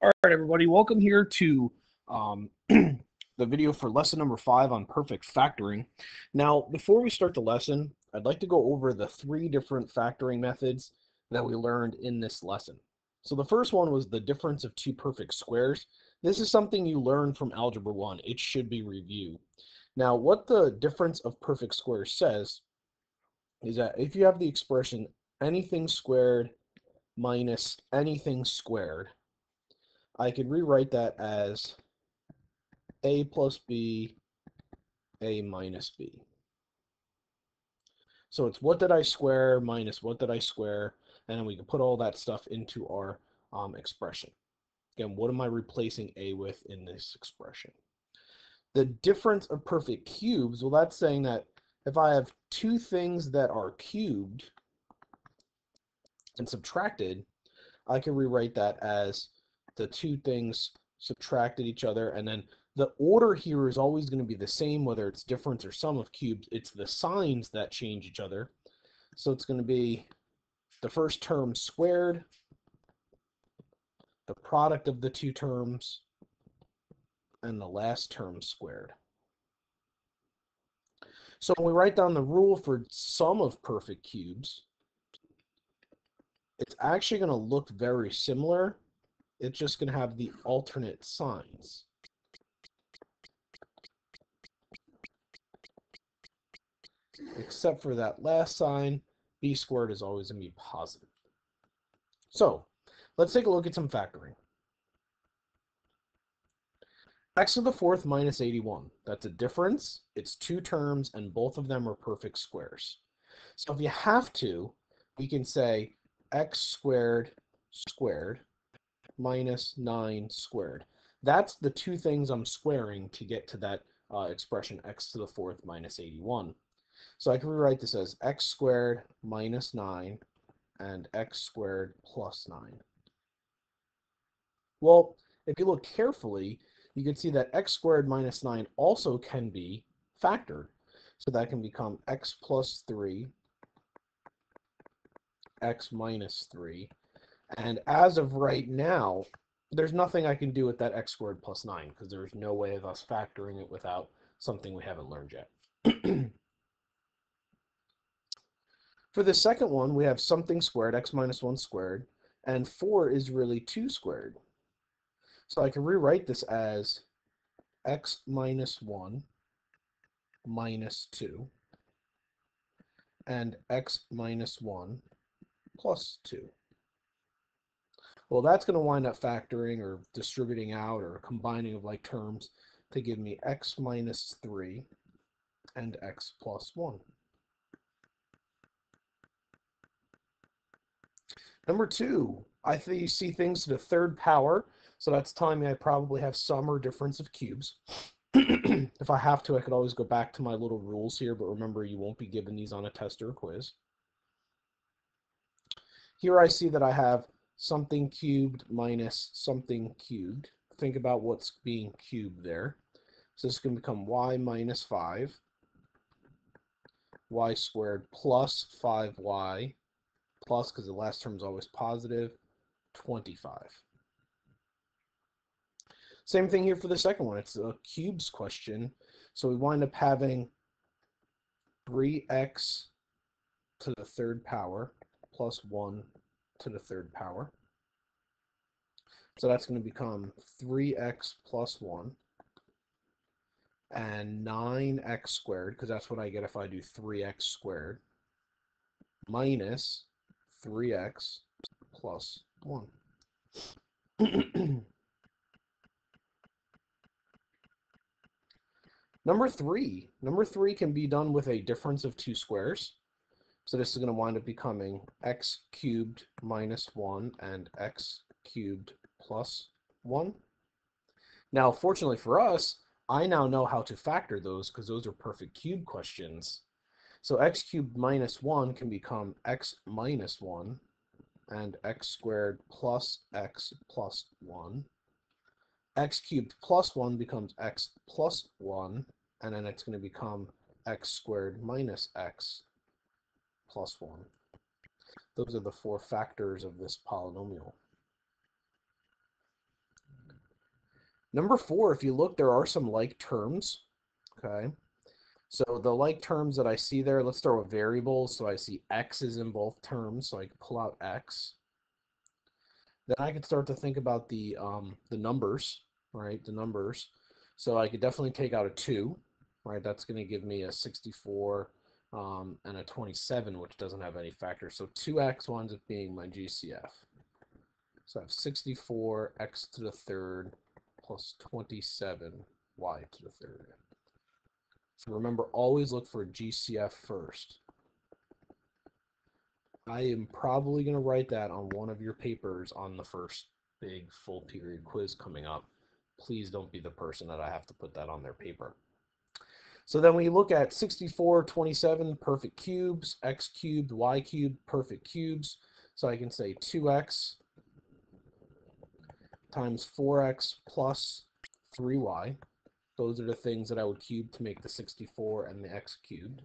All right, everybody, welcome here to the video for lesson number 5 on perfect factoring. Now, before we start the lesson, I'd like to go over the 3 different factoring methods that we learned in this lesson. So the first one was the difference of 2 perfect squares. This is something you learned from Algebra 1. It should be reviewed. Now, what the difference of perfect squares says is that if you have the expression anything squared minus anything squared, I could rewrite that as a plus b, a minus b. So it's what did I square minus what did I square, and then we can put all that stuff into our expression. Again, what am I replacing a with in this expression? The difference of perfect cubes, well, that's saying that if I have 2 things that are cubed and subtracted, I can rewrite that as the 2 things subtracted each other, and then the order here is always going to be the same, whether it's difference or sum of cubes. It's the signs that change each other. So it's going to be the first term squared, the product of the 2 terms, and the last term squared. So when we write down the rule for sum of perfect cubes, it's actually going to look very similar. It's just going to have the alternate signs. Except for that last sign, b squared is always going to be positive. So let's take a look at some factoring. X to the 4th minus 81. That's a difference. It's 2 terms, and both of them are perfect squares. So if you have to, we can say x squared squared minus 9 squared. That's the 2 things I'm squaring to get to that expression x to the 4th minus 81. So I can rewrite this as x squared minus 9 and x squared plus 9. Well, if you look carefully, you can see that x squared minus 9 also can be factored. So that can become x plus 3, x minus 3. And as of right now, there's nothing I can do with that x squared plus 9 because there's no way of us factoring it without something we haven't learned yet. For the second one, we have something squared, x minus 1 squared, and 4 is really 2 squared. So I can rewrite this as x minus 1 minus 2 and x minus 1 plus 2. Well, that's going to wind up factoring or distributing out or combining of like terms to give me x minus 3 and x plus 1. Number 2, I see things to the 3rd power, so that's telling me I probably have sum or difference of cubes. If I have to, I could always go back to my little rules here, but remember, you won't be given these on a test or a quiz. Here I see that I have something cubed minus something cubed. Think about what's being cubed there. So this is going to become y minus 5, y squared plus 5y, plus, because the last term is always positive, 25. Same thing here for the second one. It's a cubes question. So we wind up having 3x to the 3rd power plus 1 to the 3rd power. So that's going to become 3x plus 1 and 9x squared, because that's what I get if I do 3x squared, minus 3x plus 1. Number three can be done with a difference of 2 squares. So this is going to wind up becoming x cubed minus 1 and x cubed plus 1. Now, fortunately for us, I now know how to factor those because those are perfect cube questions. So x cubed minus 1 can become x minus 1 and x squared plus x plus 1. X cubed plus 1 becomes x plus 1, and then it's going to become x squared minus x plus 1. Those are the 4 factors of this polynomial. Number 4, if you look, there are some like terms. Okay. So the like terms that I see there, let's start with variables. So I see x is in both terms, so I can pull out x. Then I can start to think about the numbers, right? The numbers. So I could definitely take out a 2, right? That's going to give me a 64 and a 27, which doesn't have any factors. So 2x winds up being my GCF. So I have 64 x to the third plus 27 y to the third. So remember, always look for GCF first. I am probably going to write that on one of your papers on the first big full period quiz coming up. Please don't be the person that I have to put that on their paper. So then we look at 64, 27, perfect cubes, x cubed, y cubed, perfect cubes. So I can say 2x times 4x plus 3y. Those are the things that I would cube to make the 64 and the x cubed.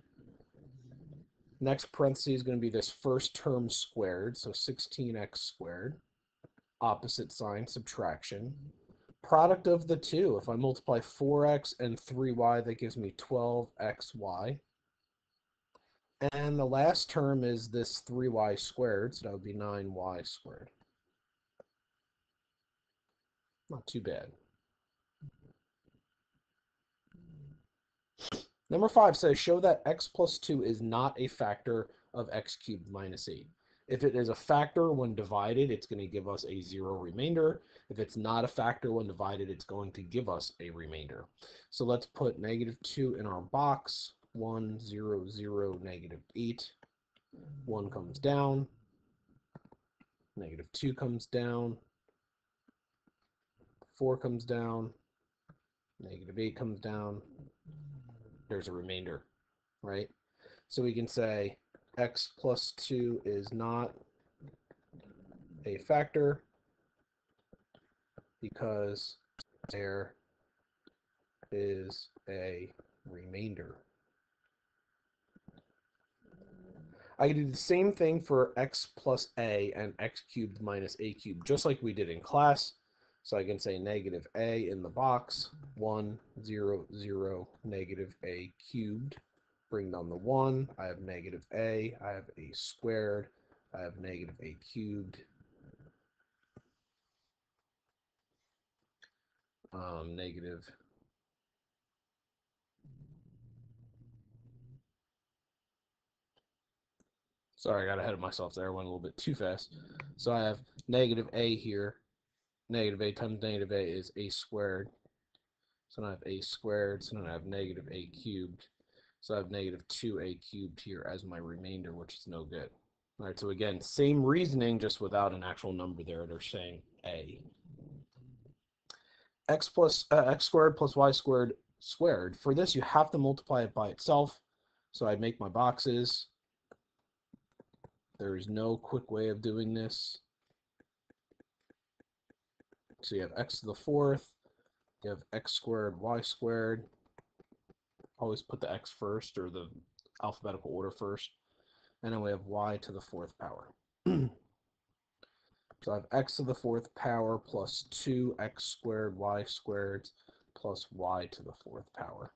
Next parenthesis is going to be this first term squared, so 16x squared. Opposite sign, subtraction. Product of the two, if I multiply 4x and 3y, that gives me 12xy. And the last term is this 3y squared, so that would be 9y squared. Not too bad. Number 5 says, show that x plus 2 is not a factor of x cubed minus 8. If it is a factor when divided, it's going to give us a 0 remainder. If it's not a factor when divided, it's going to give us a remainder. So let's put negative 2 in our box. 1, 0, 0, negative 8. 1 comes down. Negative 2 comes down. 4 comes down. Negative 8 comes down. There's a remainder, right? So we can say x plus 2 is not a factor because there is a remainder. I can do the same thing for x plus a and x cubed minus a cubed, just like we did in class. So I can say negative a in the box, 1, 0, 0, negative a cubed. Bring down the 1. I have negative a. I have a squared. I have negative a cubed. Negative. Sorry, I got ahead of myself there. I went a little bit too fast. So I have negative a here. Negative a times negative a is a squared. So now I have a squared. So now I have negative a cubed. So I have negative 2a cubed here as my remainder, which is no good. All right, so again, same reasoning, just without an actual number there. They're saying a. X squared plus y squared squared. For this, you have to multiply it by itself. So I'd make my boxes. There is no quick way of doing this. So you have x to the fourth. You have x squared, y squared. Always put the x first, or the alphabetical order first. And then we have y to the fourth power. So I have x to the fourth power plus 2x squared y squared plus y to the fourth power.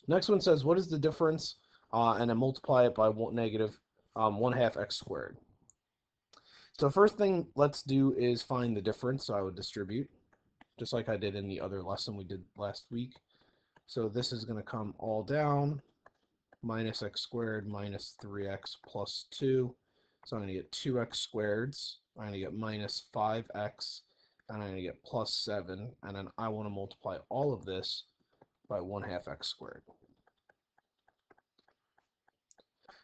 Next one says, what is the difference? And then multiply it by negative 1/2 x squared. So first thing let's do is find the difference. So I would distribute, just like I did in the other lesson we did last week. So this is going to come all down, minus x squared minus 3x plus 2. So I'm going to get 2x squareds. I'm going to get minus 5x, and I'm going to get plus 7. And then I want to multiply all of this by 1/2 x squared.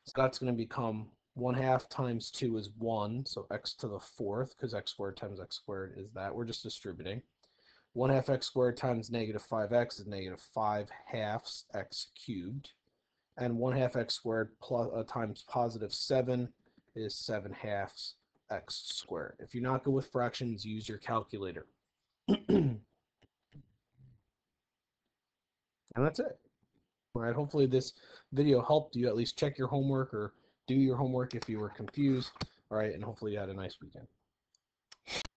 So that's going to become 1/2 times 2 is 1, so x to the fourth, because x squared times x squared is that. We're just distributing. 1/2 x squared times negative 5x is negative 5/2 x cubed. And 1/2 x squared plus, times positive 7 is 7/2 x squared. If you're not good with fractions, use your calculator. And that's it. All right, hopefully this video helped you at least check your homework or do your homework if you were confused. All right, and hopefully you had a nice weekend.